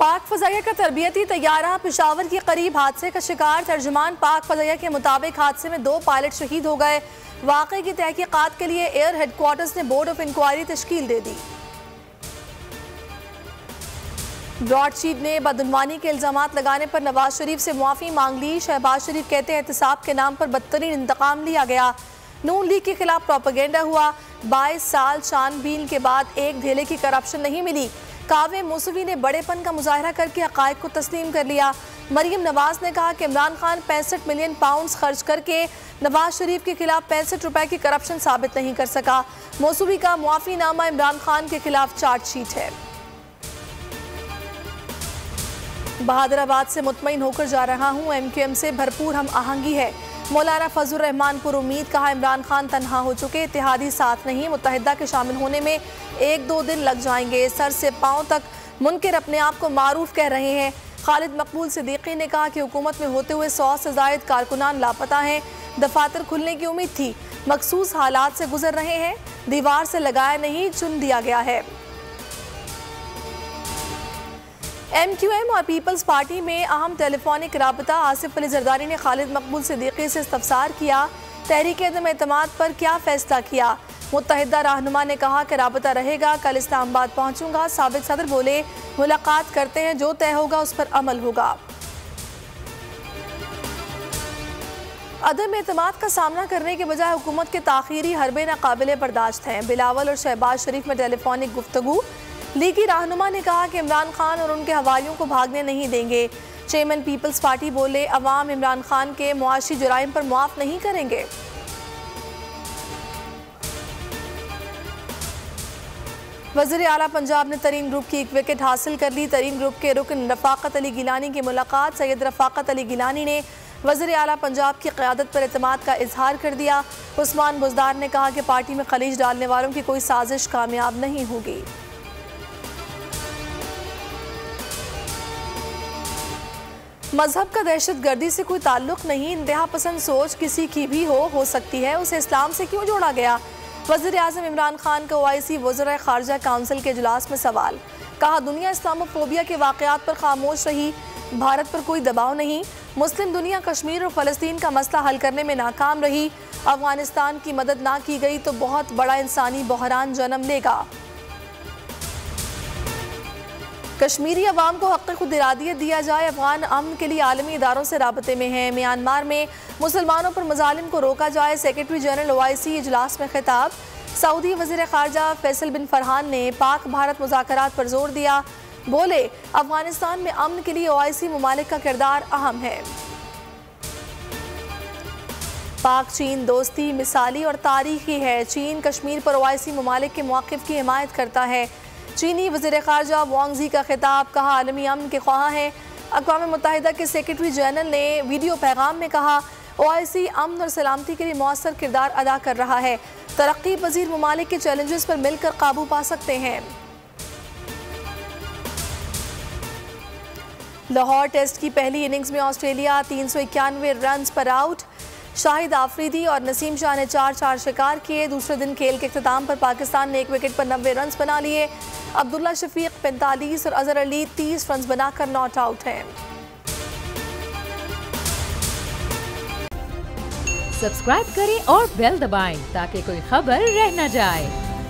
पाक फजाइया का तरबियती तैयारा पेशावर के करीब हादसे का शिकार। तर्जुमान पाक फजाइया के मुताबिक हादसे में 2 पायलट शहीद हो गए। वाक़े की तहकीकात के लिए एयर हेडक्वार्टर्स ने बोर्ड ऑफ इंक्वायरी तश्कील दे दी। ब्रॉडशीट ने बदउनवानी के इल्जामात लगाने पर नवाज शरीफ से मुआफ़ी मांग ली। शहबाज शरीफ कहते हैं एहतसाब के नाम पर बदतरीन इंतकाम लिया गया। नून लीग के खिलाफ प्रोपेगेंडा हुआ। 22 साल छानबीन के बाद एक धेले की करप्शन नहीं मिली। कावे मूसवी ने बड़ेपन का मुजाहरा करके हक़ाइक़ को तस्लीम कर लिया। मरीम नवाज ने कहा कि इमरान खान 65 मिलियन पाउंड खर्च करके नवाज शरीफ के खिलाफ 65 रुपए की करप्शन साबित नहीं कर सका। मूसवी का मुआफ़ीनामा इमरान खान के खिलाफ चार्जशीट है। बहादुराबाद से मुतमईन होकर जा रहा हूँ, MQM से भरपूर हम आहंगी है। मौलाना फजलुर रहमान पर उम्मीद, कहा इमरान खान तन्हा हो चुके, इत्तेहादी साथ नहीं, मुत्तहिदा के शामिल होने में 1-2 दिन लग जाएंगे। सर से पांव तक मुनकर अपने आप को मारूफ कह रहे हैं। खालिद मकबूल सिद्दीकी ने कहा कि हुकूमत में होते हुए 100 से ज़ायद कारकुनान लापता हैं। दफातर खुलने की उम्मीद थी, मखसूस हालात से गुजर रहे हैं। दीवार से लगाया नहीं, चुन दिया गया है। MQM और पीपल्स पार्टी में अहम टेलीफोनिक राबता। आसिफ अली जरदारी ने खालिद मकबूल सिद्दीकी से इस्तफसार किया। तहरीक अदम एतमाद पर क्या फैसला किया। मुत्तहिदा रहनुमा ने कहा कि राबता रहेगा, कल इस्लामाबाद पहुंचूंगा। साबिक सदर बोले मुलाकात करते हैं, जो तय होगा उस पर अमल होगा। अदम एतमाद का सामना करने के बजाय हुकूमत के ताखीरी हरबे नाकाबिले बर्दाश्त हैं। बिलावल और शहबाज शरीफ में टेलीफोनिक गुफ्तगू। लीगी रहनुमा ने कहा कि इमरान खान और उनके हवारियों को भागने नहीं देंगे। चेयरमैन पीपल्स पार्टी बोले अवाम इमरान खान के मुआशी जुराइम पर मुआफ नहीं करेंगे। वज़ीर आला पंजाब ने तरीन ग्रुप की 1 विकेट हासिल कर ली। तरीन ग्रुप के रुकन रफ़ाकत अली गिलानी की मुलाकात। सैयद रफ़ाकत अली गिलानी ने वज़ीर आला पंजाब की क़यादत पर एतमाद का इजहार कर दिया। उस्मान बुज़दार ने कहा कि पार्टी में खलीज डालने वालों की कोई साजिश कामयाब नहीं होगी। मजहब का दहशत गर्दी से कोई ताल्लुक नहीं। इंतहा पसंद सोच किसी की भी हो सकती है, उसे इस्लाम से क्यों जोड़ा गया। वज़ीर आज़म इमरान खान का OIC वज़राए ख़ारजा काउंसिल के इजलास में सवाल। कहा दुनिया इस्लामोफोबिया के वाक़यात पर खामोश रही, भारत पर कोई दबाव नहीं। मुस्लिम दुनिया कश्मीर और फ़लस्तीन का मसला हल करने में नाकाम रही। अफ़गानिस्तान की मदद ना की गई तो बहुत बड़ा इंसानी बहरान जन्म लेगा। कश्मीरी अवाम को हक़ खुद इरादियत दिया जाए। अफगान अमन के लिए आलमी इदारों से राबते में हैं। म्यांमार में मुसलमानों पर मजालिम को रोका जाए। सेक्रेटरी जनरल OIC इजलास में खिताब। सऊदी वज़ीर ख़ारजा फैसल बिन फरहान ने पाक भारत मुज़ाकरात पर जोर दिया। बोले अफगानिस्तान में अमन के लिए OIC ममालिक का किरदार अहम है। पाक चीन दोस्ती मिसाली और तारीखी है। चीन कश्मीर पर OIC ममालिक के मौक़िफ़ की हिमायत करता है। चीनी वज़ीर ख़ारजा वांग ज़ी का खिताब। कहा आलमी अमन के ख्वाह हैं। अक़वाम मुत्तहिदा के सेक्रेटरी जनरल ने वीडियो पैगाम में कहा OIC अमन और सलामती के लिए मौसर किरदार अदा कर रहा है। तरक्की पज़ीर ममालिक के चैलेंजेस पर मिलकर काबू पा सकते हैं। लाहौर टेस्ट की पहली इनिंग्स में ऑस्ट्रेलिया 391 रन्स पर आउट। शाहिद आफरीदी और नसीम शाह ने 4-4 शिकार किए। दूसरे दिन खेल के इख्तिताम पर पाकिस्तान ने 1 विकेट पर 90 रन्स बना लिए। अब्दुल्ला शफीक 45 और अजहर अली 30 रन्स बनाकर नॉट आउट हैं। सब्सक्राइब करें और बेल दबाएं ताकि कोई खबर रह न जाए।